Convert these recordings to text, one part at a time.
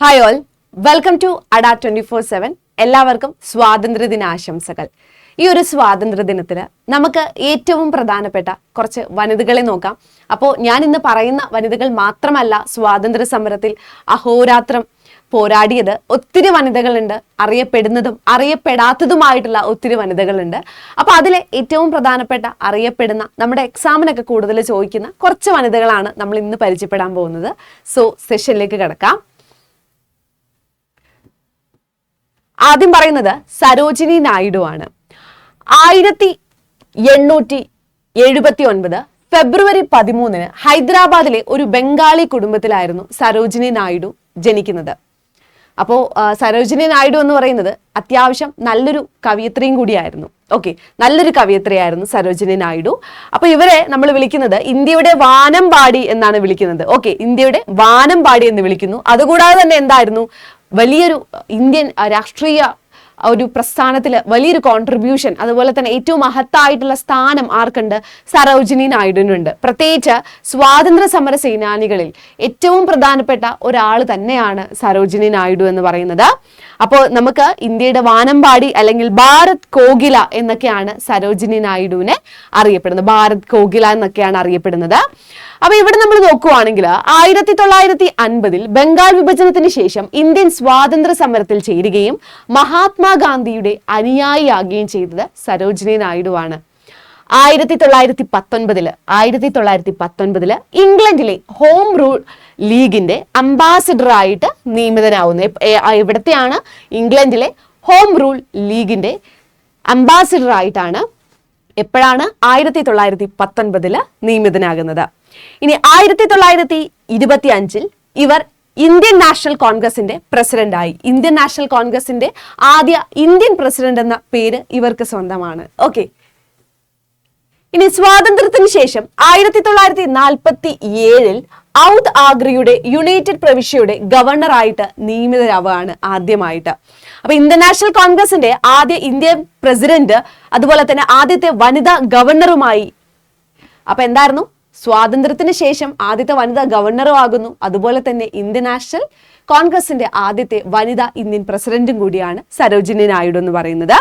Hi all, welcome to അഡ 24/7. എല്ലാവർക്കും സ്വാതന്ത്ര്യ ദിന ആശംസകൾ. ഈ ഒരു സ്വാതന്ത്ര്യ ദിനത്തിൽ നമുക്ക് ഏറ്റവും പ്രധാനപ്പെട്ട കുറച്ച് വനിതകളെ നോക്കാം. അപ്പോൾ ഞാൻ ഇന്ന് പറയുന്ന വനിതകൾ മാത്രമല്ല സ്വാതന്ത്ര്യ സമരത്തിൽ അഹോരാത്രം പോരാടിയത്. ഒത്തിരി വനിതകളുണ്ട്, അറിയപ്പെടുന്നതും അറിയപ്പെടാത്തതുമായിട്ടുള്ള ഒത്തിരി വനിതകളുണ്ട്. അപ്പൊ അതിലെ ഏറ്റവും പ്രധാനപ്പെട്ട അറിയപ്പെടുന്ന നമ്മുടെ എക്സാമിനൊക്കെ കൂടുതൽ ചോദിക്കുന്ന കുറച്ച് വനിതകളാണ് നമ്മൾ ഇന്ന് പരിചയപ്പെടാൻ പോകുന്നത്. സോ സെഷനിലേക്ക് കിടക്കാം. ആദ്യം പറയുന്നത് സരോജിനി നായിഡു ആണ്. 1879 ഫെബ്രുവരി 13 ഹൈദരാബാദിലെ ഒരു ബംഗാളി കുടുംബത്തിലായിരുന്നു സരോജിനി നായിഡു ജനിക്കുന്നത്. അപ്പോൾ സരോജിനി നായിഡു എന്ന് പറയുന്നത് അത്യാവശ്യം നല്ലൊരു കവയിത്രിയും കൂടിയായിരുന്നു. ഓക്കെ, നല്ലൊരു കവയിത്രിയായിരുന്നു സരോജിനി നായിഡു. അപ്പൊ ഇവരെ നമ്മൾ വിളിക്കുന്നത് ഇന്ത്യയുടെ വാനമ്പാടി എന്നാണ് വിളിക്കുന്നത്. ഓക്കെ, ഇന്ത്യയുടെ വാനമ്പാടി എന്ന് വിളിക്കുന്നു. അതുകൂടാതെ തന്നെ എന്തായിരുന്നു, വലിയൊരു ഇന്ത്യൻ രാഷ്ട്രീയ ഒരു പ്രസ്ഥാനത്തിൽ വലിയൊരു കോൺട്രിബ്യൂഷൻ, അതുപോലെ തന്നെ ഏറ്റവും മഹത്തായിട്ടുള്ള സ്ഥാനം ആർക്കുണ്ട്? സരോജിനി നായിഡുവിനുണ്ട്. പ്രത്യേകിച്ച് സ്വാതന്ത്ര്യ സമര സേനാനികളിൽ ഏറ്റവും പ്രധാനപ്പെട്ട ഒരാൾ തന്നെയാണ് സരോജിനി നായിഡു എന്ന് പറയുന്നത്. അപ്പോൾ നമുക്ക് ഇന്ത്യയുടെ വാനമ്പാടി അല്ലെങ്കിൽ ഭാരത് കോകില എന്നൊക്കെയാണ് സരോജിനി നായിഡുവിനെ അറിയപ്പെടുന്നത്. ഭാരത് കോകില എന്നൊക്കെയാണ് അറിയപ്പെടുന്നത്. അപ്പൊ ഇവിടെ നമ്മൾ നോക്കുവാണെങ്കിൽ 1950 ബംഗാൾ വിഭജനത്തിന് ശേഷം ഇന്ത്യൻ സ്വാതന്ത്ര്യ സമരത്തിൽ ചേരുകയും മഹാത്മാഗാന്ധിയുടെ അനുയായിയാകുകയും ചെയ്തത് സരോജിനി നായിഡു ആണ്. 1919 ഇംഗ്ലണ്ടിലെ ഹോം റൂൾ ലീഗിന്റെ അംബാസിഡർ ആയിട്ട് നിയമിതനാവുന്നു. ഇവിടത്തെയാണ് ഇംഗ്ലണ്ടിലെ ഹോം റൂൾ ലീഗിന്റെ അംബാസിഡർ ആയിട്ടാണ് എപ്പോഴാണ് 1919 നിയമിതനാകുന്നത്. ഇനി 1925 ഇവർ ഇന്ത്യൻ നാഷണൽ കോൺഗ്രസിന്റെ പ്രസിഡന്റായി. ഇന്ത്യൻ നാഷണൽ കോൺഗ്രസിന്റെ ആദ്യ ഇന്ത്യൻ പ്രസിഡന്റ് എന്ന പേര് ഇവർക്ക് സ്വന്തമാണ്. ഓക്കെ, ഇനി സ്വാതന്ത്ര്യത്തിന് ശേഷം 1947 ഔദ് ആഗ്രയുടെ യുണൈറ്റഡ് പ്രവിശ്യയുടെ ഗവർണറായിട്ട് നിയമിതരാവുകയാണ് ആദ്യമായിട്ട്. അപ്പൊ ഇന്ത്യൻ നാഷണൽ കോൺഗ്രസിന്റെ ആദ്യ ഇന്ത്യൻ പ്രസിഡന്റ്, അതുപോലെ തന്നെ ആദ്യത്തെ വനിതാ ഗവർണറുമായി. അപ്പൊ എന്തായിരുന്നു, സ്വാതന്ത്ര്യത്തിന് ശേഷം ആദ്യത്തെ വനിതാ ഗവർണറും ആകുന്നു, അതുപോലെ തന്നെ ഇന്ത്യൻ നാഷണൽ കോൺഗ്രസിന്റെ ആദ്യത്തെ വനിതാ ഇന്ത്യൻ പ്രസിഡന്റും കൂടിയാണ് സരോജിനി നായിഡു എന്ന് പറയുന്നത്.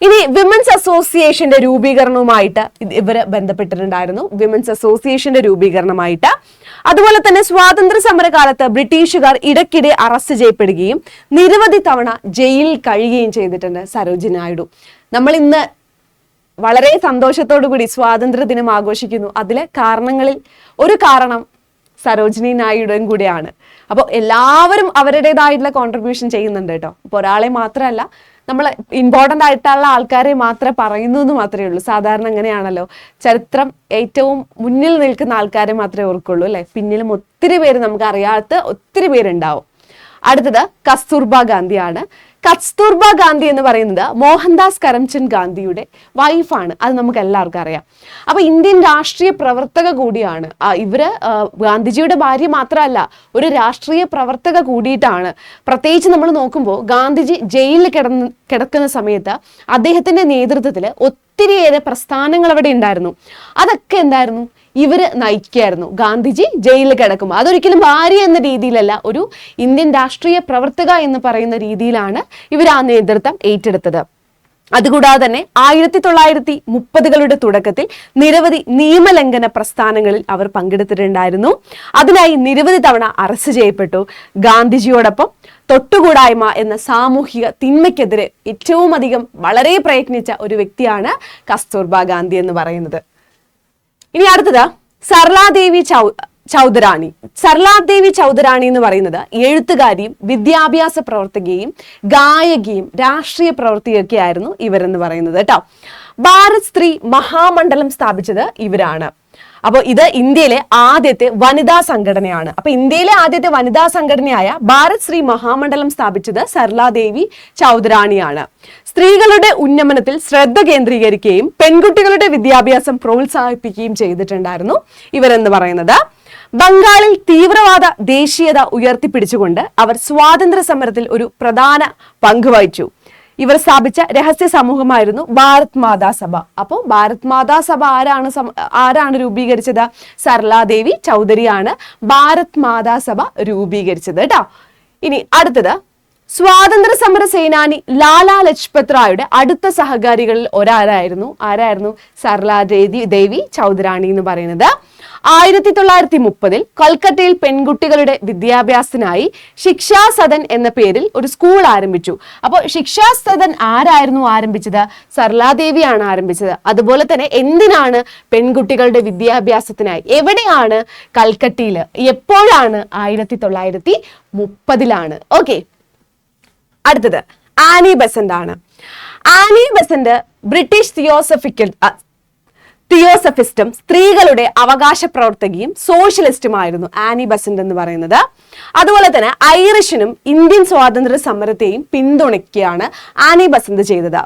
ഇനി വിമൻസ് അസോസിയേഷന്റെ രൂപീകരണവുമായിട്ട് ഇവര് ബന്ധപ്പെട്ടിട്ടുണ്ടായിരുന്നു. വിമൻസ് അസോസിയേഷന്റെ രൂപീകരണമായിട്ട്. അതുപോലെ തന്നെ സ്വാതന്ത്ര്യ സമരകാലത്ത് ബ്രിട്ടീഷുകാർ ഇടയ്ക്കിടെ അറസ്റ്റ് ചെയ്യപ്പെടുകയും നിരവധി തവണ ജയിലിൽ കഴിയുകയും ചെയ്തിട്ടുണ്ട് സരോജിനി നായിഡു. നമ്മൾ ഇന്ന് വളരെ സന്തോഷത്തോടു കൂടി സ്വാതന്ത്ര്യ ദിനം ആഘോഷിക്കുന്നു. അതിലെ കാരണങ്ങളിൽ ഒരു കാരണം സരോജിനി നായിഡുവും കൂടിയാണ്. അപ്പോൾ എല്ലാവരും അവരുടേതായിട്ടുള്ള കോൺട്രിബ്യൂഷൻ ചെയ്യുന്നുണ്ട് കേട്ടോ. അപ്പോൾ ഒരാളെ മാത്രമല്ല, നമ്മൾ ഇമ്പോർട്ടൻ്റ് ആയിട്ടുള്ള ആൾക്കാരെ മാത്രമേ പറയുന്നു എന്ന് മാത്രമേ ഉള്ളൂ. സാധാരണ അങ്ങനെയാണല്ലോ, ചരിത്രം ഏറ്റവും മുന്നിൽ നിൽക്കുന്ന ആൾക്കാരെ മാത്രമേ ഓർക്കുള്ളൂ അല്ലെ. പിന്നിലും ഒത്തിരി പേര് നമുക്ക് അറിയാത്ത ഒത്തിരി പേരുണ്ടാവും. അടുത്തത് കസ്തൂർബ ഗാന്ധിയാണ്. കസ്തൂർബ ഗാന്ധി എന്ന് പറയുന്നത് മോഹൻദാസ് കരംചന്ദ് ഗാന്ധിയുടെ വൈഫാണ്. അത് നമുക്ക് എല്ലാവർക്കും അറിയാം. അപ്പൊ ഇന്ത്യൻ രാഷ്ട്രീയ പ്രവർത്തക കൂടിയാണ് ഇവര്. ഗാന്ധിജിയുടെ ഭാര്യ മാത്രമല്ല, ഒരു രാഷ്ട്രീയ പ്രവർത്തക കൂടിയിട്ടാണ്. പ്രത്യേകിച്ച് നമ്മൾ നോക്കുമ്പോൾ ഗാന്ധിജി ജയിലിൽ കിടക്കുന്ന സമയത്ത് അദ്ദേഹത്തിന്റെ നേതൃത്വത്തിൽ ഒത്തിരിയേറെ പ്രസ്ഥാനങ്ങൾ അവിടെ ഉണ്ടായിരുന്നു. അതൊക്കെ എന്തായിരുന്നു, ഇവര് നയിക്കായിരുന്നു. ഗാന്ധിജി ജയിലിൽ കിടക്കുമ്പോൾ അതൊരിക്കലും ഭാര്യ എന്ന രീതിയിലല്ല, ഒരു ഇന്ത്യൻ രാഷ്ട്രീയ പ്രവർത്തക എന്ന് പറയുന്ന രീതിയിലാണ് ഇവർ ആ നേതൃത്വം ഏറ്റെടുത്തത്. അതുകൂടാതെ തന്നെ 1930കളുടെ തുടക്കത്തിൽ നിരവധി നിയമലംഘന പ്രസ്ഥാനങ്ങളിൽ അവർ പങ്കെടുത്തിട്ടുണ്ടായിരുന്നു. അതിനായി നിരവധി തവണ അറസ്റ്റ് ചെയ്യപ്പെട്ടു. ഗാന്ധിജിയോടൊപ്പം തൊട്ടുകൂടായ്മ എന്ന സാമൂഹിക തിന്മയ്ക്കെതിരെ ഏറ്റവും അധികം വളരെ പ്രയത്നിച്ച ഒരു വ്യക്തിയാണ് കസ്തൂർബ ഗാന്ധി എന്ന് പറയുന്നത്. ഇനി അടുത്തത് സർലാദേവി ചൗധരാണി. സർലാദേവി ചൗധരാണി എന്ന് പറയുന്നത് എഴുത്തുകാരിയും വിദ്യാഭ്യാസ പ്രവർത്തകയും ഗായകിയും രാഷ്ട്രീയ പ്രവർത്തകയൊക്കെ ആയിരുന്നു ഇവരെന്ന് പറയുന്നത് കേട്ടോ. ഭാരത് സ്ത്രീ മഹാമണ്ഡലം സ്ഥാപിച്ചത് ഇവരാണ്. അപ്പോൾ ഇത് ഇന്ത്യയിലെ ആദ്യത്തെ വനിതാ സംഘടനയാണ്. അപ്പൊ ഇന്ത്യയിലെ ആദ്യത്തെ വനിതാ സംഘടനയായ ഭാരത് ശ്രീ മഹാമണ്ഡലം സ്ഥാപിച്ചത് സർലാദേവി ചൗധരാണിയാണ്. സ്ത്രീകളുടെ ഉന്നമനത്തിൽ ശ്രദ്ധ കേന്ദ്രീകരിക്കുകയും പെൺകുട്ടികളുടെ വിദ്യാഭ്യാസം പ്രോത്സാഹിപ്പിക്കുകയും ചെയ്തിട്ടുണ്ടായിരുന്നു ഇവരെന്ന് പറയുന്നത്. ബംഗാളിൽ തീവ്രവാദ ദേശീയത ഉയർത്തിപ്പിടിച്ചുകൊണ്ട് അവർ സ്വാതന്ത്ര്യ സമരത്തിൽ ഒരു പ്രധാന പങ്ക് വഹിച്ചു. ഇവർ സ്ഥാപിച്ച രഹസ്യ സമൂഹമായിരുന്നു ഭാരത് മാതാ സഭ. അപ്പോൾ ഭാരത് മാതാ സഭ ആരാണ് രൂപീകരിച്ചത്? സർലാദേവി ചൗധരിയാണ് ഭാരത് മാതാ സഭ രൂപീകരിച്ചത് കേട്ടോ. ഇനി അടുത്തത്, സ്വാതന്ത്ര്യ സമര സേനാനി ലാലാ ലജ്പത് റായുടെ അടുത്ത സഹകാരികളിൽ ആരായിരുന്നു സർലാ ദേവി ചൗധരാണി എന്ന് പറയുന്നത്. 1930 കൊൽക്കത്തയിൽ പെൺകുട്ടികളുടെ വിദ്യാഭ്യാസത്തിനായി ശിക്ഷാ സദൻ എന്ന പേരിൽ ഒരു സ്കൂൾ ആരംഭിച്ചു. അപ്പോൾ ശിക്ഷാ സദൻ ആരായിരുന്നു ആരംഭിച്ചത്? സർലാദേവിയാണ് ആരംഭിച്ചത്. അതുപോലെ തന്നെ എന്തിനാണ്? പെൺകുട്ടികളുടെ വിദ്യാഭ്യാസത്തിനായി. എവിടെയാണ്? കൽക്കട്ടയിൽ. എപ്പോഴാണ്? 1930. ഓക്കെ. അടുത്തത് ആനി ബസന്റ് ആണ്. ആനി ബസന്റ് ബ്രിട്ടീഷ് തിയോസഫിസ്റ്റും സ്ത്രീകളുടെ അവകാശ പ്രവർത്തകയും സോഷ്യലിസ്റ്റുമായിരുന്നു ആനി ബസന്റ് എന്ന് പറയുന്നത്. അതുപോലെ തന്നെ ഐറിഷിനും ഇന്ത്യൻ സ്വാതന്ത്ര്യ സമരത്തെയും പിന്തുണയ്ക്കുകയാണ് ആനി ബസന്റ് ചെയ്തത്.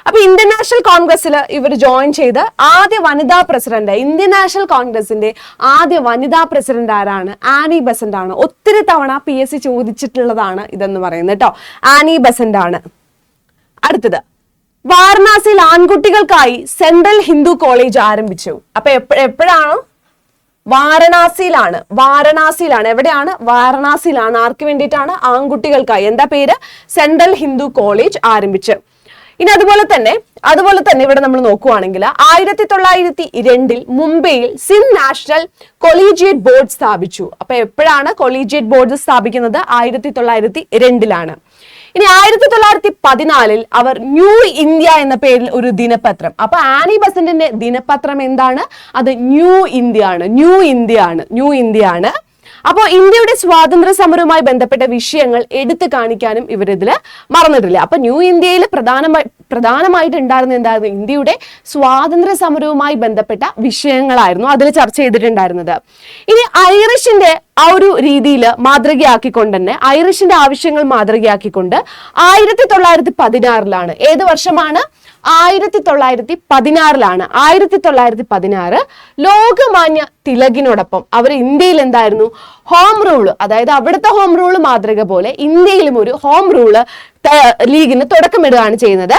അപ്പൊ ഇന്ത്യൻ നാഷണൽ കോൺഗ്രസിൽ ഇവർ ജോയിൻ ചെയ്ത് ആദ്യ വനിതാ പ്രസിഡന്റ്, ഇന്ത്യൻ നാഷണൽ കോൺഗ്രസിന്റെ ആദ്യ വനിതാ പ്രസിഡന്റ് ആരാണ്? ആനി ബസന്റ് ആണ്. ഒത്തിരി തവണ PSC ചോദിച്ചിട്ടുള്ളതാണ് ഇതെന്ന് പറയുന്നത് കേട്ടോ. ആനി ബസന്റ് ആണ്. അടുത്തത്, വാരണാസിയിൽ ആൺകുട്ടികൾക്കായി സെൻട്രൽ ഹിന്ദു കോളേജ് ആരംഭിച്ചു. അപ്പൊ എപ്പോഴാണ്? വാരണാസിയിലാണ്. എവിടെയാണ്? വാരണാസിയിലാണ്. ആർക്ക് വേണ്ടിയിട്ടാണ്? ആൺകുട്ടികൾക്കായി. എന്താ പേര്? സെൻട്രൽ ഹിന്ദു കോളേജ് ആരംഭിച്ചു. ഇനി അതുപോലെ തന്നെ ഇവിടെ നമ്മൾ നോക്കുവാണെങ്കിൽ 1902 മുംബൈയിൽ സിന്ധ് നാഷണൽ കൊളീജിയേറ്റ് ബോർഡ് സ്ഥാപിച്ചു. അപ്പൊ എപ്പോഴാണ് കൊളീജിയേറ്റ് ബോർഡ് സ്ഥാപിക്കുന്നത്? 1902. ഇനി 1914 അവർ ന്യൂ ഇന്ത്യ എന്ന പേരിൽ ഒരു ദിനപത്രം. അപ്പൊ ആനി ബസന്റിന്റെ ദിനപത്രം എന്താണ്? അത് ന്യൂ ഇന്ത്യ ആണ്. അപ്പോൾ ഇന്ത്യയുടെ സ്വാതന്ത്ര്യ സമരവുമായി ബന്ധപ്പെട്ട വിഷയങ്ങൾ എടുത്തു കാണിക്കാനും ഇവരിതിൽ മറന്നിട്ടില്ല. അപ്പൊ ന്യൂ ഇന്ത്യയിൽ പ്രധാനമായിട്ട് എന്തായിരുന്നു? ഇന്ത്യയുടെ സ്വാതന്ത്ര്യ സമരവുമായി ബന്ധപ്പെട്ട വിഷയങ്ങളായിരുന്നു അതിൽ ചർച്ച ചെയ്തിട്ടുണ്ടായിരുന്നത്. ഇനി ഐറിഷിന്റെ ആ ഒരു രീതിയിൽ മാതൃകയാക്കിക്കൊണ്ട് തന്നെ, ഐറിഷിന്റെ ആവശ്യങ്ങൾ മാതൃകയാക്കിക്കൊണ്ട് 1916 ഏത് വർഷമാണ്? 1916 1916 ലോകമാന്യ തിലകിനോടൊപ്പം അവർ ഇന്ത്യയിൽ എന്തായിരുന്നു? ഹോം റൂള്, അതായത് അവിടുത്തെ ഹോം റൂള് മാതൃക പോലെ ഇന്ത്യയിലും ഒരു ഹോം റൂള് ലീഗിന് തുടക്കമിടുകയാണ് ചെയ്യുന്നത്.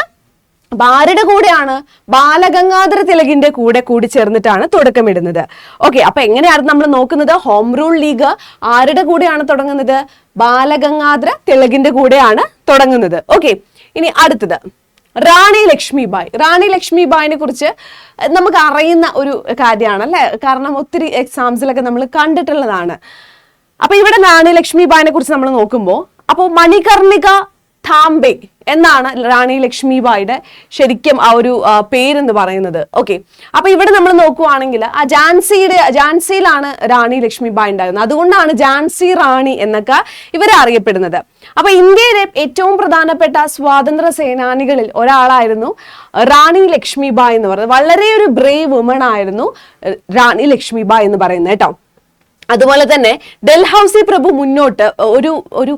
അപ്പൊ ആരുടെ കൂടെയാണ്? ബാലഗംഗാധര തിലകിന്റെ കൂടി ചേർന്നിട്ടാണ് തുടക്കമിടുന്നത്. ഓക്കെ. അപ്പൊ എങ്ങനെയാണ് നമ്മൾ നോക്കുന്നത്? ഹോം റൂൾ ലീഗ് ആരുടെ കൂടെയാണ് തുടങ്ങുന്നത്? ബാലഗംഗാധര തിലകിന്റെ കൂടെയാണ് തുടങ്ങുന്നത്. ഓക്കെ. ഇനി അടുത്തത് റാണി ലക്ഷ്മിബായിനെ കുറിച്ച് നമുക്ക് അറിയുന്ന ഒരു കാര്യമാണ് അല്ലെ, കാരണം ഒത്തിരി എക്സാംസിലൊക്കെ നമ്മൾ കണ്ടിട്ടുള്ളതാണ്. അപ്പൊ ഇവിടെ റാണി ലക്ഷ്മിബായിനെ കുറിച്ച് നമ്മൾ നോക്കുമ്പോൾ, അപ്പോൾ മണികർണിക താംബെ എന്നാണ് റാണി ലക്ഷ്മിബായിയുടെ ശരിക്കും ആ ഒരു പേരെന്ന് പറയുന്നത്. ഓക്കെ. അപ്പൊ ഇവിടെ നമ്മൾ നോക്കുവാണെങ്കിൽ ആ ജാൻസിയിലാണ് റാണി ലക്ഷ്മിബായി ഉണ്ടായിരുന്നത്. അതുകൊണ്ടാണ് ഝാൻസി റാണി എന്നൊക്കെ ഇവരെ അറിയപ്പെടുന്നത്. അപ്പൊ ഇന്ത്യയിലെ ഏറ്റവും പ്രധാനപ്പെട്ട സ്വാതന്ത്ര്യ സേനാനികളിൽ ഒരാളായിരുന്നു റാണി ലക്ഷ്മിബായി എന്ന് പറയുന്നത്. വളരെ ഒരു ബ്രേവ് വുമൺ ആയിരുന്നു റാണി ലക്ഷ്മിബായി എന്ന് പറയുന്നത് കേട്ടോ. അതുപോലെ തന്നെ ഡൽഹൌസി പ്രഭു മുന്നോട്ട് ഒരു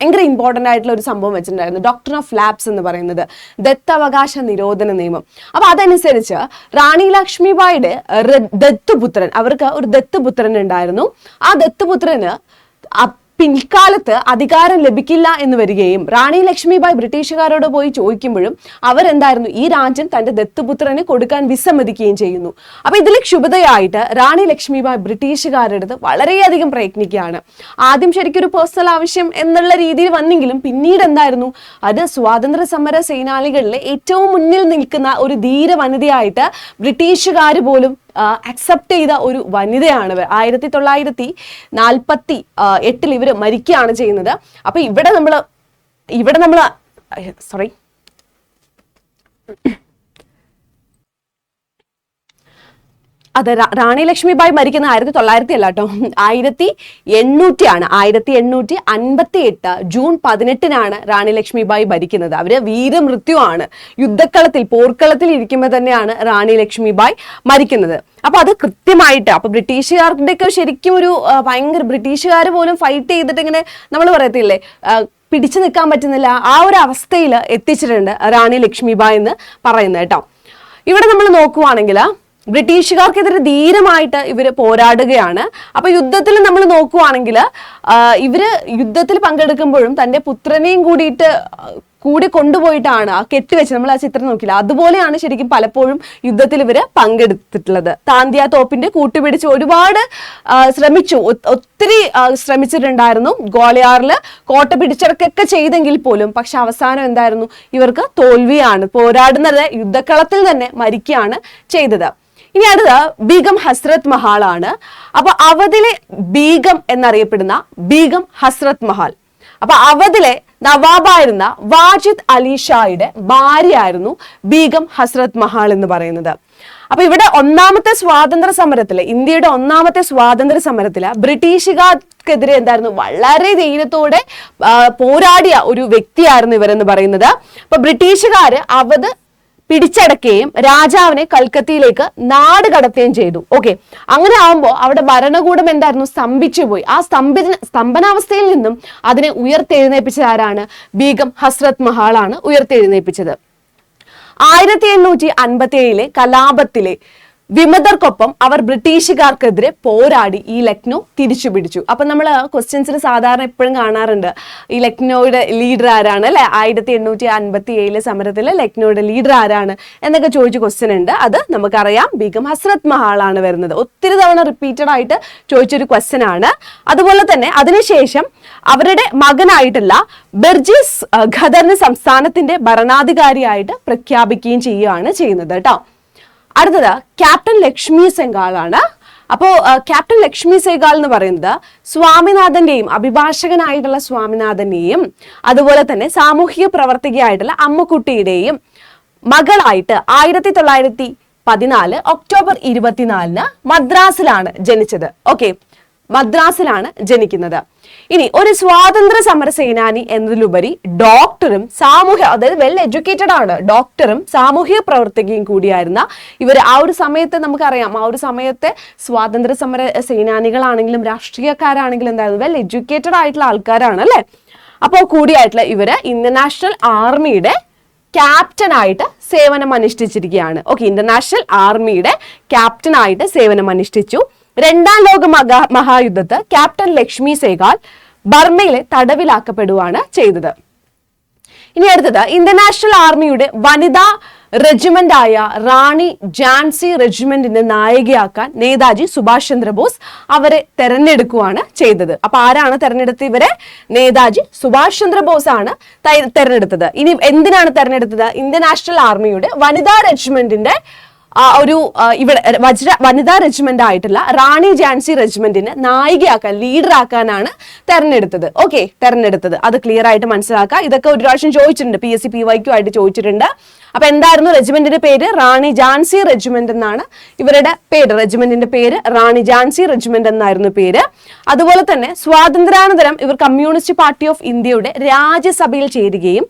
ഭയങ്കര ഇമ്പോർട്ടൻ്റ് ആയിട്ടുള്ള ഒരു സംഭവം വെച്ചിട്ടുണ്ടായിരുന്നു, ഡോക്ടർ ഓഫ് ലാബ്സ് എന്ന് പറയുന്നത്, ദത്തവകാശ നിരോധന നിയമം. അപ്പൊ അതനുസരിച്ച് റാണി ലക്ഷ്മിബായിയുടെ ദത്തുപുത്രൻ, അവർക്ക് ഒരു ദത്തുപുത്രൻ ഉണ്ടായിരുന്നു. ആ ദത്തുപുത്രന് പിൽക്കാലത്ത് അധികാരം ലഭിക്കില്ല എന്ന് വരികയും റാണി ലക്ഷ്മിബായി ബ്രിട്ടീഷുകാരോട് പോയി ചോദിക്കുമ്പോഴും അവരെന്തായിരുന്നു ഈ രാജ്യം തന്റെ ദത്തുപുത്രന് കൊടുക്കാൻ വിസമ്മതിക്കുകയും ചെയ്യുന്നു. അപ്പൊ ഇതിൽ ക്ഷുഭിതയായിട്ട് റാണി ലക്ഷ്മിബായി ബ്രിട്ടീഷുകാരുടെ അടുത്ത് വളരെയധികം പ്രയത്നിക്കുകയാണ്. ആദ്യം ശരിക്കും ഒരു പേഴ്സണൽ ആവശ്യം എന്നുള്ള രീതിയിൽ വന്നെങ്കിലും പിന്നീട് എന്തായിരുന്നു അത് സ്വാതന്ത്ര്യ സമര സേനാനികളിലെ ഏറ്റവും മുന്നിൽ നിൽക്കുന്ന ഒരു ധീര വനിതയായിട്ട് ബ്രിട്ടീഷുകാർ പോലും അക്സെപ്റ്റ് ചെയ്ത ഒരു വനിതയാണ്. 1948 ഇവർ മരിക്കുകയാണ് ചെയ്യുന്നത്. അപ്പൊ ഇവിടെ നമ്മൾ സോറി അതെ, റാണി ലക്ഷ്മിബായി മരിക്കുന്ന 1900 അല്ല കേട്ടോ, 1800 1858 ജൂൺ 18 റാണി ലക്ഷ്മിബായി മരിക്കുന്നത്. അവര് വീരമൃത്യുവാണ്. പോർക്കളത്തിൽ ഇരിക്കുമ്പോൾ തന്നെയാണ് റാണി ലക്ഷ്മിബായി മരിക്കുന്നത്. അപ്പൊ അത് കൃത്യമായിട്ട്, അപ്പൊ ബ്രിട്ടീഷുകാരുടെ ഒക്കെ ശരിക്കും ഒരു ഭയങ്കര, ബ്രിട്ടീഷുകാർ പോലും ഫൈറ്റ് ചെയ്തിട്ട് ഇങ്ങനെ നമ്മൾ പറയത്തില്ലേ പിടിച്ചു നിൽക്കാൻ പറ്റുന്നില്ല, ആ ഒരു അവസ്ഥയിൽ എത്തിച്ചിട്ടുണ്ട് റാണി ലക്ഷ്മിബായി എന്ന് പറയുന്നത് കേട്ടോ. ഇവിടെ നമ്മൾ നോക്കുവാണെങ്കിൽ ബ്രിട്ടീഷുകാർക്കെതിരെ ധീരമായിട്ട് ഇവര് പോരാടുകയാണ്. അപ്പൊ യുദ്ധത്തിൽ നമ്മൾ നോക്കുവാണെങ്കിൽ ഇവര് യുദ്ധത്തിൽ പങ്കെടുക്കുമ്പോഴും തന്റെ പുത്രനെയും കൂടിയിട്ട് കൂടി കൊണ്ടുപോയിട്ടാണ് ആ കെട്ടിവെച്ച്, നമ്മൾ ആ ചിത്രം നോക്കില്ല, അതുപോലെയാണ് ശരിക്കും പലപ്പോഴും യുദ്ധത്തിൽ ഇവര് പങ്കെടുത്തിട്ടുള്ളത്. താന്തിയ തോപ്പിന്റെ കൂട്ടുപിടിച്ച് ഒരുപാട് ശ്രമിച്ചു, ഒത്തിരി ശ്രമിച്ചിട്ടുണ്ടായിരുന്നു. ഗ്വാളിയാറിൽ കോട്ട പിടിച്ചടക്കൊക്കെ ചെയ്തെങ്കിൽ പോലും പക്ഷെ അവസാനം എന്തായിരുന്നു, ഇവർക്ക് തോൽവിയാണ്. പോരാടുന്നത് യുദ്ധക്കളത്തിൽ തന്നെ മരിക്കുകയാണ് ചെയ്തത്. ഇനി അടുത്ത ബീഗം ഹസ്രത് മഹാൾ ആണ്. അപ്പൊ അവധിലെ ബീഗം എന്നറിയപ്പെടുന്ന ബീഗം ഹസ്രത് മഹാൽ, അപ്പൊ അവധിലെ നവാബായിരുന്ന വാജിദ് അലി ഷായുടെ ഭാര്യയായിരുന്നു ബീഗം ഹസ്രത് മഹാൾ എന്ന് പറയുന്നത്. അപ്പൊ ഇവിടെ ഒന്നാമത്തെ സ്വാതന്ത്ര്യ സമരത്തില്, ഇന്ത്യയുടെ ഒന്നാമത്തെ സ്വാതന്ത്ര്യ സമരത്തില് ബ്രിട്ടീഷുകാർക്കെതിരെ എന്തായിരുന്നു, വളരെ ധൈര്യത്തോടെ പോരാടിയ ഒരു വ്യക്തിയായിരുന്നു ഇവരെന്ന് പറയുന്നത്. അപ്പൊ ബ്രിട്ടീഷുകാര് അവധ് പിടിച്ചടക്കുകയും രാജാവിനെ കൽക്കത്തയിലേക്ക് നാട് കടത്തുകയും ചെയ്തു. ഓക്കെ, അങ്ങനെ ആവുമ്പോൾ അവിടെ ഭരണകൂടം എന്തായിരുന്നു, സ്തംഭിച്ചു പോയി. ആ സ്തംഭനാവസ്ഥയിൽ നിന്നും അതിനെ ഉയർത്തെഴുന്നേൽപ്പിച്ചത് ആരാണ്, ബീഗം ഹസ്രത് മഹാളാണ് ഉയർത്തെഴുന്നേൽപ്പിച്ചത്. 1857 കലാപത്തിലെ വിമതർക്കൊപ്പം അവർ ബ്രിട്ടീഷുകാർക്കെതിരെ പോരാടി ഈ ലക്നോ തിരിച്ചു പിടിച്ചു. അപ്പൊ നമ്മൾ ക്വസ്റ്റ്യൻസിൽ സാധാരണ എപ്പോഴും കാണാറുണ്ട് ഈ ലക്നോയുടെ ലീഡർ ആരാണ് അല്ലെ, 1857 സമരത്തിലെ ലക്നോയുടെ ലീഡർ ആരാണ് എന്നൊക്കെ ചോദിച്ച ക്വസ്റ്റ്യൻ ഉണ്ട്. അത് നമുക്കറിയാം, ബീഗം ഹസ്രത് മഹാളാണ് വരുന്നത്. ഒത്തിരി തവണ റിപ്പീറ്റഡ് ആയിട്ട് ചോദിച്ചൊരു ക്വസ്റ്റ്യൻ ആണ്. അതുപോലെ തന്നെ അതിനുശേഷം അവരുടെ മകനായിട്ടുള്ള ബർജീസ് ഖദറിന് സംസ്ഥാനത്തിന്റെ ഭരണാധികാരിയായിട്ട് പ്രഖ്യാപിക്കുകയും ചെയ്യുകയാണ് ചെയ്യുന്നത് കേട്ടോ. അടുത്തത് ക്യാപ്റ്റൻ ലക്ഷ്മി സെഹ്ഗാൾ ആണ്. അപ്പോ ക്യാപ്റ്റൻ ലക്ഷ്മി സെഹ്ഗാൾ എന്ന് പറയുന്നത് സ്വാമിനാഥന്റെയും, അഭിഭാഷകനായിട്ടുള്ള സ്വാമിനാഥന്റെയും അതുപോലെ തന്നെ സാമൂഹിക പ്രവർത്തകയായിട്ടുള്ള അമ്മുക്കുട്ടിയുടെയും മകളായിട്ട് 1914 ഒക്ടോബർ 24 മദ്രാസിലാണ് ജനിച്ചത്. ഓക്കെ, മദ്രാസിലാണ് ജനിക്കുന്നത്. ഇനി ഒരു സ്വാതന്ത്ര്യ സമര സേനാനി എന്നതിലുപരി ഡോക്ടറും അതായത് വെൽ എഡ്യൂക്കേറ്റഡ് ആണ്, ഡോക്ടറും സാമൂഹിക പ്രവർത്തകയും കൂടിയായിരുന്ന ഇവർ ആ ഒരു സമയത്ത് നമുക്കറിയാം, ആ ഒരു സമയത്തെ സ്വാതന്ത്ര്യ സമര സേനാനികളാണെങ്കിലും രാഷ്ട്രീയക്കാരാണെങ്കിലും എന്തായിരുന്നു, വെൽ എഡ്യൂക്കേറ്റഡ് ആയിട്ടുള്ള ആൾക്കാരാണ് അല്ലെ. അപ്പോൾ കൂടിയായിട്ടുള്ള ഇവര് ഇന്ത്യൻ നാഷണൽ ആർമിയുടെ ക്യാപ്റ്റനായിട്ട് സേവനം അനുഷ്ഠിച്ചിരിക്കുകയാണ്. ഓക്കെ, ഇന്റർനാഷണൽ ആർമിയുടെ ക്യാപ്റ്റനായിട്ട് സേവനം അനുഷ്ഠിച്ചു. രണ്ടാം ലോക മഹായുദ്ധത്ത് ക്യാപ്റ്റൻ ലക്ഷ്മി സെഹ്ഗാൾ ബർമയിലെ തടവിലാക്കപ്പെടുകയാണ് ചെയ്തത്. ഇനി അടുത്തത് ഇന്ത്യൻ നാഷണൽ ആർമിയുടെ വനിതാ റെജിമെന്റ് ആയ റാണി ഝാൻസി റെജിമെന്റിന്റെ നായികയാക്കാൻ നേതാജി സുഭാഷ് ചന്ദ്രബോസ് അവരെ തെരഞ്ഞെടുക്കുകയാണ് ചെയ്തത്. അപ്പൊ ആരാണ് തെരഞ്ഞെടുത്തത് ഇവരെ? നേതാജി സുഭാഷ് ചന്ദ്രബോസ് ആണ് തെരഞ്ഞെടുത്തത്. ഇനി എന്തിനാണ് തെരഞ്ഞെടുത്തത്? ഇന്ത്യൻ നാഷണൽ ആർമിയുടെ വനിതാ റെജിമെന്റിന്റെ ഇവിടെ വനിതാ റെജിമെന്റ് ആയിട്ടുള്ള റാണി ഝാൻസി റെജിമെന്റിന് നായികയാക്കാൻ, ലീഡറാക്കാനാണ് തെരഞ്ഞെടുത്തത്. ഓക്കെ, തെരഞ്ഞെടുത്തത് അത് ക്ലിയർ ആയിട്ട് മനസ്സിലാക്കുക. ഇതൊക്കെ ഒരു പ്രാവശ്യം ചോദിച്ചിട്ടുണ്ട്, PSC PYQ ആയിട്ട് ചോദിച്ചിട്ടുണ്ട്. അപ്പൊ എന്തായിരുന്നു റെജിമെന്റിന്റെ പേര്? റാണി ഝാൻസി റെജിമെന്റ് എന്നാണ് ഇവരുടെ പേര്. റെജിമെന്റിന്റെ പേര് റാണി ഝാൻസി റെജിമെന്റ് എന്നായിരുന്നു പേര്. അതുപോലെ തന്നെ സ്വാതന്ത്ര്യാനന്തരം ഇവർ കമ്മ്യൂണിസ്റ്റ് പാർട്ടി ഓഫ് ഇന്ത്യയുടെ രാജ്യസഭയിൽ ചേരുകയും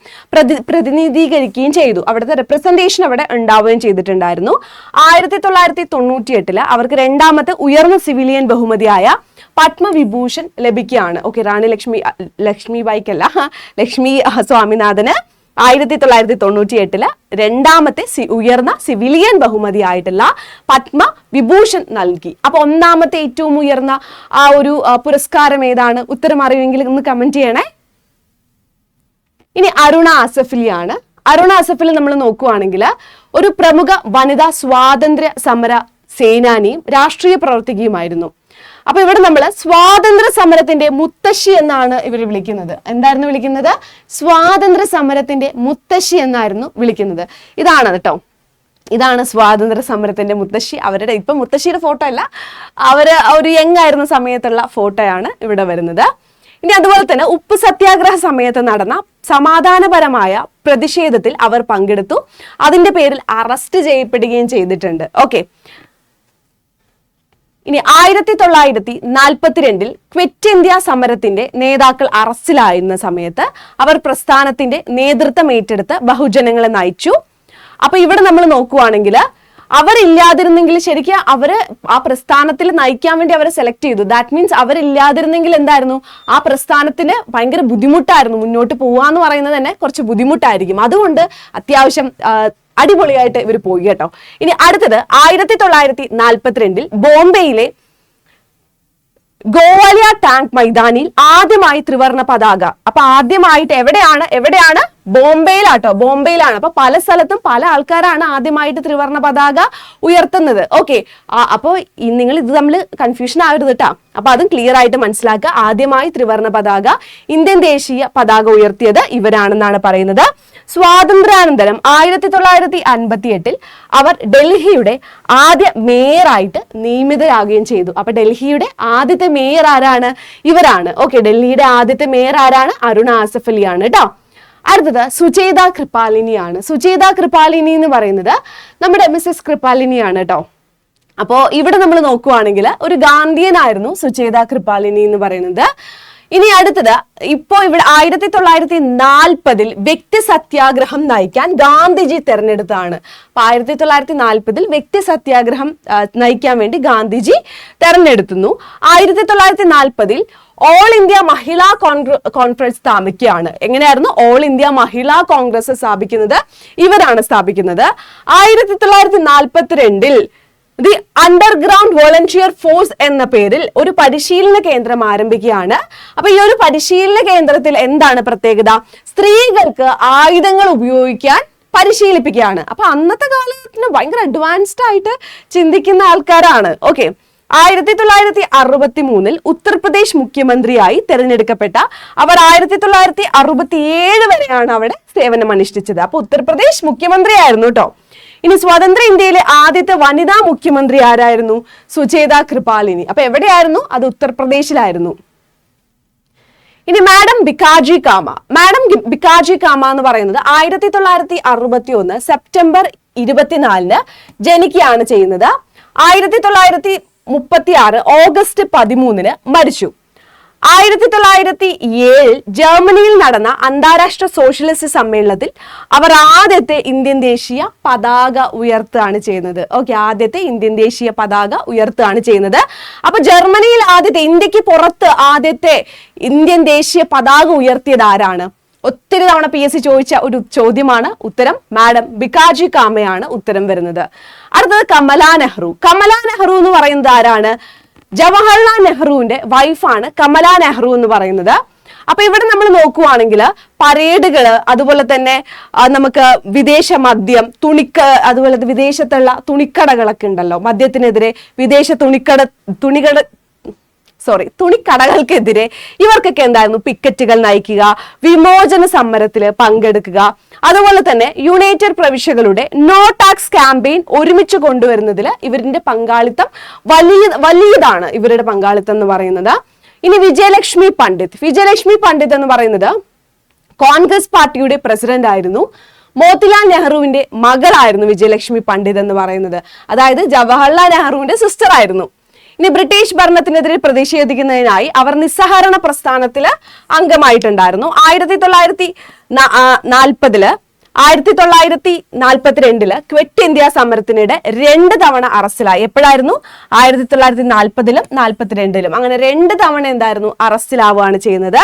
പ്രതിനിധീകരിക്കുകയും ചെയ്തു. അവിടുത്തെ റെപ്രസെന്റേഷൻ അവിടെ ഉണ്ടാവുകയും ചെയ്തിട്ടുണ്ടായിരുന്നു. 1998 അവർക്ക് രണ്ടാമത്തെ ഉയർന്ന സിവിലിയൻ ബഹുമതിയായ പത്മവിഭൂഷൺ ലഭിക്കുകയാണ്. ഓക്കെ, റാണി ലക്ഷ്മിബായിക്കല്ല, ലക്ഷ്മി സ്വാമിനാഥന് 1998 രണ്ടാമത്തെ ഉയർന്ന സിവിലിയൻ ബഹുമതിയായിട്ടുള്ള പത്മവിഭൂഷൺ നൽകി. അപ്പൊ ഒന്നാമത്തെ ഏറ്റവും ഉയർന്ന ആ ഒരു പുരസ്കാരം ഏതാണ്? ഉത്തരം അറിയുമെങ്കിൽ ഒന്ന് കമന്റ് ചെയ്യണേ. ഇനി അരുണ ആസഫലിയാണ്. അരുണ ആസഫലി നമ്മൾ നോക്കുവാണെങ്കിൽ ഒരു പ്രമുഖ വനിതാ സ്വാതന്ത്ര്യ സമര സേനാനിയും രാഷ്ട്രീയ പ്രവർത്തകയുമായിരുന്നു. അപ്പൊ ഇവിടെ നമ്മൾ സ്വാതന്ത്ര്യ സമരത്തിന്റെ മുത്തശ്ശി എന്നാണ് ഇവർ വിളിക്കുന്നത്. എന്തായിരുന്നു വിളിക്കുന്നത്? സ്വാതന്ത്ര്യ സമരത്തിന്റെ മുത്തശ്ശി എന്നായിരുന്നു വിളിക്കുന്നത്. ഇതാണ് കേട്ടോ, ഇതാണ് സ്വാതന്ത്ര്യ സമരത്തിന്റെ മുത്തശ്ശി. അവരുടെ ഇപ്പൊ മുത്തശ്ശിയുടെ ഫോട്ടോ അല്ല, അവര് ഒരു യങ് ആയിരുന്ന സമയത്തുള്ള ഫോട്ടോയാണ് ഇവിടെ വരുന്നത്. ഇനി അതുപോലെ തന്നെ ഉപ്പ് സത്യാഗ്രഹ സമയത്ത് നടന്ന സമാധാനപരമായ പ്രതിഷേധത്തിൽ അവർ പങ്കെടുത്തു. അതിന്റെ പേരിൽ അറസ്റ്റ് ചെയ്യപ്പെടുകയും ചെയ്തിട്ടുണ്ട്. ഓക്കെ, ഇനി 1942 ക്വിറ്റ് ഇന്ത്യ സമരത്തിന്റെ നേതാക്കൾ അറസ്റ്റിലായിരുന്ന സമയത്ത് അവർ പ്രസ്ഥാനത്തിന്റെ നേതൃത്വം ഏറ്റെടുത്ത് ബഹുജനങ്ങളെ നയിച്ചു. അപ്പൊ ഇവിടെ നമ്മൾ നോക്കുവാണെങ്കിൽ അവരില്ലാതിരുന്നെങ്കിൽ ശരിക്കും അവര് ആ പ്രസ്ഥാനത്തിൽ നയിക്കാൻ വേണ്ടി അവരെ സെലക്ട് ചെയ്തു. ദാറ്റ് മീൻസ് അവരില്ലാതിരുന്നെങ്കിൽ എന്തായിരുന്നു, ആ പ്രസ്ഥാനത്തിന് ഭയങ്കര ബുദ്ധിമുട്ടായിരുന്നു. മുന്നോട്ട് പോവാന്ന് പറയുന്നത് തന്നെ കുറച്ച് ബുദ്ധിമുട്ടായിരിക്കും. അതുകൊണ്ട് അത്യാവശ്യം അടിപൊളിയായിട്ട് ഇവർ പോയി കേട്ടോ. ഇനി അടുത്തത് 1942 ബോംബെയിലെ ഗോവാലിയ ടാങ്ക് മൈതാനിയിൽ ആദ്യമായി ത്രിവർണ പതാക. അപ്പൊ ആദ്യമായിട്ട് എവിടെയാണ് ബോംബെയിലാണ്. അപ്പൊ പല സ്ഥലത്തും പല ആൾക്കാരാണ് ആദ്യമായിട്ട് ത്രിവർണ്ണ പതാക ഉയർത്തുന്നത്. ഓക്കെ, അപ്പോ നിങ്ങൾ ഇത് തമ്മിൽ കൺഫ്യൂഷൻ ആവരുത് കേട്ടോ. അപ്പൊ അതും ക്ലിയർ ആയിട്ട് മനസ്സിലാക്കുക. ആദ്യമായി ത്രിവർണ്ണ പതാക, ഇന്ത്യൻ ദേശീയ പതാക ഉയർത്തിയത് ഇവരാണെന്നാണ് പറയുന്നത്. സ്വാതന്ത്ര്യാനന്തരം 1958 അവർ ഡൽഹിയുടെ ആദ്യ മേയറായിട്ട് നിയമിതരാകുകയും ചെയ്തു. അപ്പൊ ഡൽഹിയുടെ ആദ്യത്തെ മേയർ ആരാണ്? ഇവരാണ്. ഓക്കെ, ഡൽഹിയുടെ ആദ്യത്തെ മേയർ ആരാണ്? അരുൺ ആസഫ് അലിയാണ് കേട്ടോ. അടുത്തത് സുചേത കൃപാലിനിയാണ്. സുചേത കൃപാലിനി എന്ന് പറയുന്നത് നമ്മുടെ മിസ്സസ് കൃപാലിനിയാണ് കേട്ടോ. അപ്പോ ഇവിടെ നമ്മൾ നോക്കുവാണെങ്കിൽ ഒരു ഗാന്ധിയനായിരുന്നു സുചേത കൃപാലിനി എന്ന് പറയുന്നത്. ഇനി അടുത്തത് ഇവിടെ 1940 വ്യക്തി സത്യാഗ്രഹം നയിക്കാൻ ഗാന്ധിജി തെരഞ്ഞെടുത്താണ്. അപ്പൊ 1940 വ്യക്തി സത്യാഗ്രഹം നയിക്കാൻ വേണ്ടി ഗാന്ധിജി തെരഞ്ഞെടുത്തുന്നു. 1940 ഓൾ ഇന്ത്യ മഹിളാ കോൺഫറൻസ് സ്ഥാപിക്കുകയാണ്. എങ്ങനെയായിരുന്നു ഓൾ ഇന്ത്യ മഹിളാ കോൺഗ്രസ് സ്ഥാപിക്കുന്നത്? ഇവരാണ് സ്ഥാപിക്കുന്നത്. 1942 ദി അണ്ടർഗ്രൗണ്ട് വോളണ്ടിയർ ഫോഴ്സ് എന്ന പേരിൽ ഒരു പരിശീലന കേന്ദ്രം ആരംഭിക്കുകയാണ്. അപ്പൊ ഈ ഒരു പരിശീലന കേന്ദ്രത്തിൽ എന്താണ് പ്രത്യേകത? സ്ത്രീകൾക്ക് ആയുധങ്ങൾ ഉപയോഗിക്കാൻ പരിശീലിപ്പിക്കുകയാണ്. അപ്പൊ അന്നത്തെ കാലത്തിന് ഭയങ്കര അഡ്വാൻസ്ഡ് ആയിട്ട് ചിന്തിക്കുന്ന ആൾക്കാരാണ്. ഓക്കെ, 1963 ഉത്തർപ്രദേശ് മുഖ്യമന്ത്രിയായി തെരഞ്ഞെടുക്കപ്പെട്ട അവർ 1967 വരെയാണ് അവിടെ സേവനം അനുഷ്ഠിച്ചത്. അപ്പൊ ഉത്തർപ്രദേശ് മുഖ്യമന്ത്രിയായിരുന്നു കേട്ടോ. ഇനി സ്വതന്ത്ര ഇന്ത്യയിലെ ആദ്യത്തെ വനിതാ മുഖ്യമന്ത്രി ആരായിരുന്നു? സുചേത കൃപാലിനി. അപ്പൊ എവിടെയായിരുന്നു? അത് ഉത്തർപ്രദേശിലായിരുന്നു. ഇനി മാഡം ബിക്കാജി കാമ എന്ന് പറയുന്നത് 1961 സെപ്റ്റംബർ 24 ജനിക്കുകയാണ് ചെയ്യുന്നത്. 1936 ഓഗസ്റ്റ് 13 മരിച്ചു. 1907 ജർമ്മനിയിൽ നടന്ന അന്താരാഷ്ട്ര സോഷ്യലിസ്റ്റ് സമ്മേളനത്തിൽ അവർ ആദ്യത്തെ ഇന്ത്യൻ ദേശീയ പതാക ഉയർത്തുകയാണ് ചെയ്യുന്നത്. ഓക്കെ, ആദ്യത്തെ ഇന്ത്യൻ ദേശീയ പതാക ഉയർത്തുകയാണ് ചെയ്യുന്നത്. അപ്പൊ ജർമ്മനിയിൽ ആദ്യത്തെ, ഇന്ത്യക്ക് പുറത്ത് ആദ്യത്തെ ഇന്ത്യൻ ദേശീയ പതാക ഉയർത്തിയത് ആരാണ്? ഒത്തിരി തവണ PSC ചോദിച്ച ഒരു ചോദ്യമാണ്. ഉത്തരം മാഡം ബിക്കാജി കാമയാണ് ഉത്തരം വരുന്നത്. അടുത്തത് കമലാ നെഹ്റു എന്ന് പറയുന്നത് ആരാണ്? ജവഹർലാൽ നെഹ്റുവിന്റെ വൈഫാണ് കമലാ നെഹ്റു എന്ന് പറയുന്നത്. അപ്പൊ ഇവിടെ നമ്മൾ നോക്കുവാണെങ്കിൽ പരേഡുകള്, അതുപോലെ തന്നെ നമുക്ക് വിദേശ മദ്യം, അതുപോലെ വിദേശത്തുള്ള തുണിക്കടകളൊക്കെ ഉണ്ടല്ലോ. മദ്യത്തിനെതിരെ വിദേശ തുണിക്കടകൾക്കെതിരെ ഇവർക്കൊക്കെ എന്തായിരുന്നു? പിക്കറ്റുകൾ നയിക്കുക, വിമോചന സമരത്തില് പങ്കെടുക്കുക, അതുപോലെ തന്നെ യുണൈറ്റഡ് പ്രവിശ്യകളുടെ നോ ടാക്സ് ക്യാമ്പയിൻ ഒരുമിച്ച് കൊണ്ടുവരുന്നതിൽ ഇവരുടെ പങ്കാളിത്തം വലിയതാണ്. ഇവരുടെ പങ്കാളിത്തം എന്ന് പറയുന്നത്. ഇനി വിജയലക്ഷ്മി പണ്ഡിറ്റ് എന്ന് പറയുന്നത് കോൺഗ്രസ് പാർട്ടിയുടെ പ്രസിഡന്റ് ആയിരുന്നു. മോത്തിലാൽ നെഹ്റുവിന്റെ മകളായിരുന്നു വിജയലക്ഷ്മി പണ്ഡിറ്റ് എന്ന് പറയുന്നത്. അതായത് ജവഹർലാൽ നെഹ്റുവിന്റെ സിസ്റ്റർ ആയിരുന്നു. ഇനി ബ്രിട്ടീഷ് ഭരണത്തിനെതിരെ പ്രതിഷേധിക്കുന്നതിനായി അവർ നിസ്സഹകരണ പ്രസ്ഥാനത്തില് അംഗമായിട്ടുണ്ടായിരുന്നു. 1942 ക്വിറ്റ് ഇന്ത്യ സമരത്തിനിടെ 2 തവണ അറസ്റ്റിലായി. എപ്പോഴായിരുന്നു? 1940 42. അങ്ങനെ 2 തവണ എന്തായിരുന്നു? അറസ്റ്റിലാവുകയാണ് ചെയ്യുന്നത്.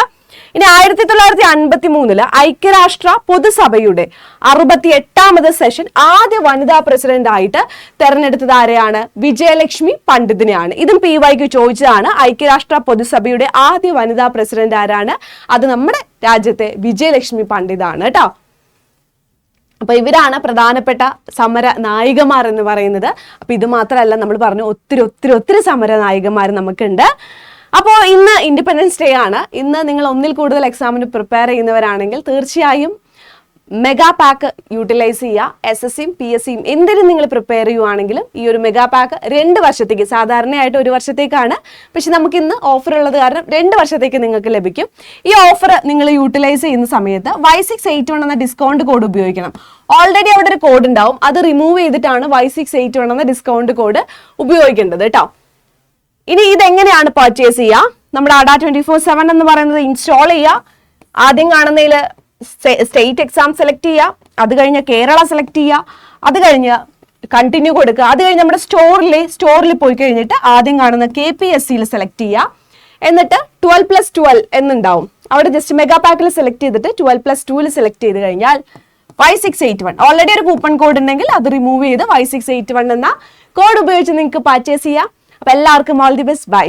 ഇനി 1953 ഐക്യരാഷ്ട്ര പൊതുസഭയുടെ 68ാമത് സെഷൻ ആദ്യ വനിതാ പ്രസിഡന്റ് ആയിട്ട് തെരഞ്ഞെടുത്തത് ആരെയാണ്? വിജയലക്ഷ്മി പണ്ഡിതിനെയാണ്. ഇതും PYQ ചോദിച്ചതാണ്. ഐക്യരാഷ്ട്ര പൊതുസഭയുടെ ആദ്യ വനിതാ പ്രസിഡന്റ് ആരാണ്? അത് നമ്മുടെ രാജ്യത്തെ വിജയലക്ഷ്മി പണ്ഡിതാണ് കേട്ടോ. അപ്പൊ ഇവരാണ് പ്രധാനപ്പെട്ട സമര നായികമാർ എന്ന് പറയുന്നത്. അപ്പൊ ഇത് മാത്രമല്ല, നമ്മൾ പറഞ്ഞു ഒത്തിരി സമര നായികമാർ നമുക്കുണ്ട്. അപ്പോൾ ഇന്ന് ഇൻഡിപെൻഡൻസ് ഡേ ആണ്. ഇന്ന് നിങ്ങൾ ഒന്നിൽ കൂടുതൽ എക്സാമിന് പ്രിപ്പയർ ചെയ്യുന്നവരാണെങ്കിൽ തീർച്ചയായും മെഗാ പാക്ക് യൂട്ടിലൈസ് ചെയ്യുക. SSCയും PSCയും എന്തിനും നിങ്ങൾ പ്രിപ്പയർ ചെയ്യുവാണെങ്കിലും ഈ ഒരു മെഗാ പാക്ക് 2 വർഷത്തേക്ക്, സാധാരണയായിട്ട് 1 വർഷത്തേക്കാണ്, പക്ഷെ നമുക്ക് ഇന്ന് ഓഫർ ഉള്ളത് കാരണം 2 വർഷത്തേക്ക് നിങ്ങൾക്ക് ലഭിക്കും. ഈ ഓഫർ നിങ്ങൾ യൂട്ടിലൈസ് ചെയ്യുന്ന സമയത്ത് Y681 എന്ന ഡിസ്കൗണ്ട് കോഡ് ഉപയോഗിക്കണം. ഓൾറെഡി അവിടെ ഒരു കോഡ് ഉണ്ടാവും, അത് റിമൂവ് ചെയ്തിട്ടാണ് Y681 എന്ന ഡിസ്കൗണ്ട് കോഡ് ഉപയോഗിക്കേണ്ടത് കേട്ടോ. ഇനി ഇതെങ്ങനെയാണ് പർച്ചേസ് ചെയ്യുക? നമ്മുടെ ADA 24/7 എന്ന് പറയുന്നത് ഇൻസ്റ്റാൾ ചെയ്യുക. ആദ്യം കാണുന്നതിൽ സ്റ്റേറ്റ് എക്സാം സെലക്ട് ചെയ്യുക, അത് കഴിഞ്ഞ് കേരള സെലക്ട് ചെയ്യുക, അത് കഴിഞ്ഞ് കണ്ടിന്യൂ കൊടുക്കുക, അത് കഴിഞ്ഞ് നമ്മുടെ സ്റ്റോറിൽ പോയി കഴിഞ്ഞിട്ട് ആദ്യം കാണുന്ന KPSCയിൽ സെലക്ട് ചെയ്യുക. എന്നിട്ട് 12+12 എന്നുണ്ടാവും. അവിടെ ജസ്റ്റ് മെഗാ പാക്കിൽ സെലക്ട് ചെയ്തിട്ട് 12+2 സെലക്ട് ചെയ്ത് കഴിഞ്ഞാൽ Y681 ഓൾറെഡി ഒരു കൂപ്പൺ കോഡ് ഉണ്ടെങ്കിൽ അത് റിമൂവ് ചെയ്ത് Y681 എന്ന കോഡ് ഉപയോഗിച്ച് നിങ്ങൾക്ക് പർച്ചേസ് ചെയ്യാം. അപ്പൊ എല്ലാവർക്കും ഓൾ ദി ബെസ്റ്റ്. ബൈ.